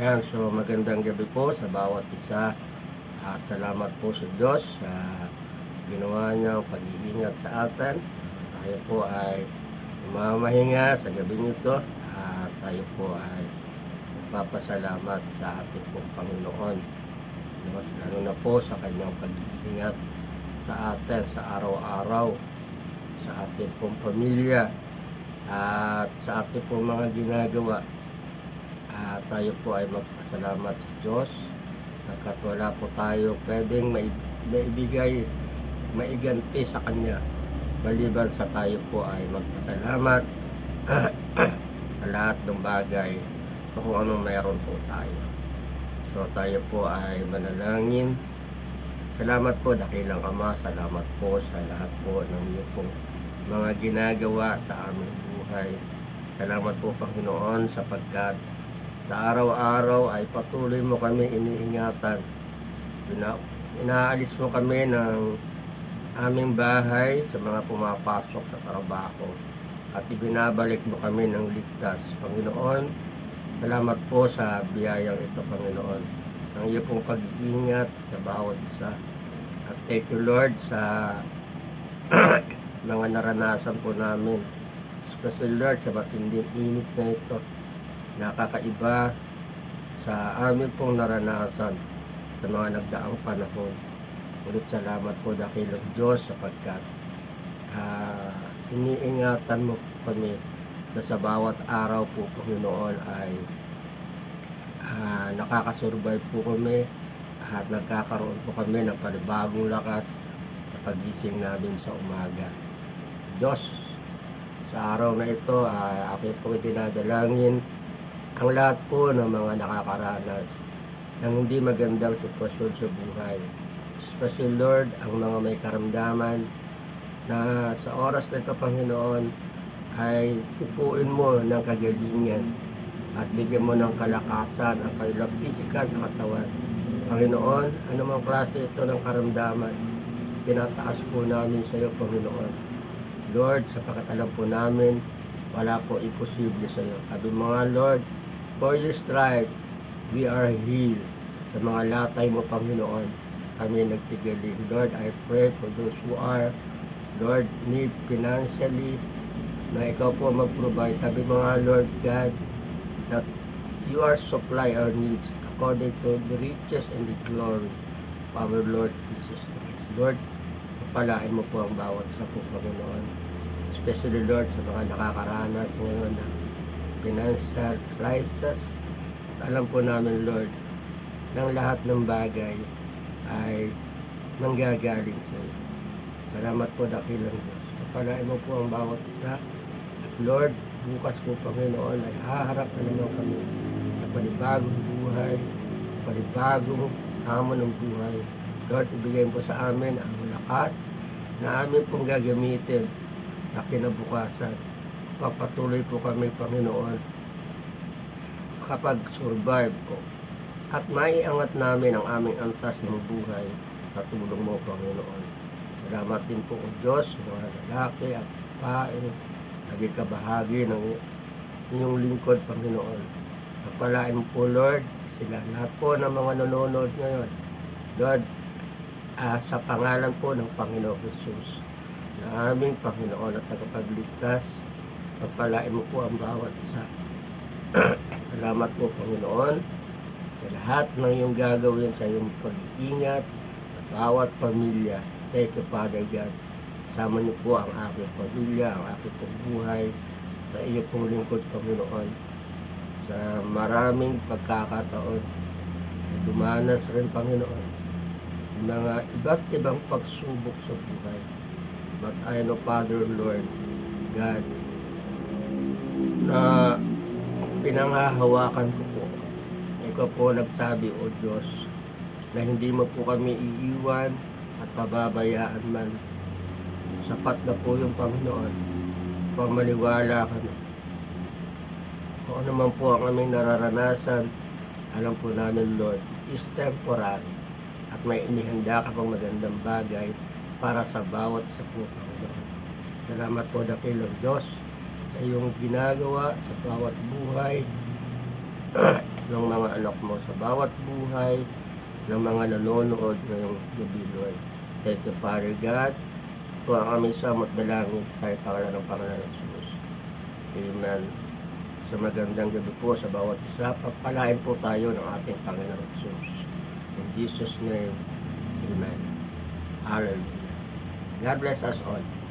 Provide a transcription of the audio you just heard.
Ayan, so magandang gabi po sa bawat isa at salamat po sa Diyos sa ginawa niyang pag-iingat sa atin. Tayo po ay mamahinga sa gabi nito at tayo po ay magpapasalamat sa ating pong Panginoon. Lalo na po sa kanyang pag-iingat sa atin sa araw-araw, sa ating pong pamilya at sa ating pong mga ginagawa. Tayo po ay magpasalamat sa Diyos pagkat wala po tayo pwedeng maibigay, maiganti sa Kanya maliban sa tayo po ay magpasalamat sa lahat ng bagay kung anong meron po tayo. So tayo po ay manalangin. Salamat po dakilang Ama, salamat po sa lahat po ng iyo pong mga ginagawa sa aming buhay. Salamat po Panginoon sapagkat sa araw-araw ay patuloy mo kami iniingatan. Inaalis mo kami ng aming bahay sa mga pumapasok sa trabaho at ibinabalik mo kami ng ligtas. Panginoon, salamat po sa biyayang ito, Panginoon. Ang iyo pong pag-iingat sa bawat isa. At thank you, Lord, sa mga naranasan po namin. Especially, Lord, sa matinding init na ito. Nakakaiba sa amin pong naranasan sa mga nagdaang panahon. Ulit salamat po dakilang Diyos sapagkat iniingatan mo kami na sa bawat araw po Panginoon ay nakakasurvive po kami at nagkakaroon po kami ng panibagong lakas sa pagising namin sa umaga. Diyos, sa araw na ito aking po dinadalangin ang lahat po ng mga nakakaranas ng hindi magandang sitwasyon sa buhay. Especially Lord, ang mga may karamdaman na sa oras na ito Panginoon ay pupuin mo ng kagalingan at bigyan mo ng kalakasan ang kanilang physical na katawan. Panginoon, anumang klase ito ng karamdaman, tinataas po namin sa iyo Panginoon. Lord, sapagkat alam po namin, wala po imposible sa iyo. Sabi mga Lord, for your stripe, we are healed. Sa mga latay mo, Panginoon, kami nagsigaling. Lord, I pray for those who are, Lord, need financially, na ikaw po mag-provide. Sabi mga Lord God, that you are supply our needs according to the riches and the glory of our Lord Jesus Christ. Lord, palain mo po ang bawat isa po, Panginoon. Especially, Lord, sa mga nakakaranas ngayon na financial crisis. At alam po namin, Lord, ng lahat ng bagay ay nanggagaling sa iyo. Salamat po dakilang Diyos. Kapalain mo po ang bawat isa. At Lord, bukas po Panginoon ay haharap na naman kami sa panibagong buhay, panibagong hamon ng buhay. Lord, ibigay po sa amin ang lakas na amin pong gagamitin sa kinabukasan. Papatuloy po kami, Panginoon, kapag survive po. At maiangat namin ang aming antas ng buhay sa tulong mo, Panginoon. Salamat din po o Diyos, mga lalaki at babae, naging kabahagi ng inyong lingkod, Panginoon. Pagpalain mo po, Lord, sila lahat po ng mga nanonood ngayon. Lord, sa pangalan po ng Panginoon Jesus, na aming Panginoon at tagapagligtas, pagpalain mo po ang bawat isa. Salamat po Panginoon sa lahat ng iyong gagawin sa iyong pag-iingat sa bawat pamilya. Thank you Father God. Sama niyo po ang aking pamilya, ang aking pong buhay sa iyo pong lingkod Panginoon. Sa maraming pagkakataon dumanas rin Panginoon mga iba't ibang pagsubok sa buhay. But I know Father Lord God na pinanghahawakan ko po. Ikaw po nagsabi, O Diyos, na hindi mo po kami iiwan at pababayaan man. Sapat na po yung Panginoon. Pag maniwala ka na. Kung ano man po ang aming nararanasan, alam po namin, Lord, it is temporary. At may inihanda ka pang magandang bagay para sa bawat isa po, Panginoon. Salamat po dakilang Diyos sa iyong ginagawa sa bawat buhay ng mga mga anak mo sa bawat buhay ng mga nanonood ngayong gabi, Lord. Thank you, Father God. Kung ang aming samot dalangin tayo pangalan ng Panginoon Jesus. Amen. Sa magandang gabi po sa bawat isa, pagpalain po tayo ng ating Panginoon Jesus. In Jesus' name, Amen. Hallelujah. God bless us all.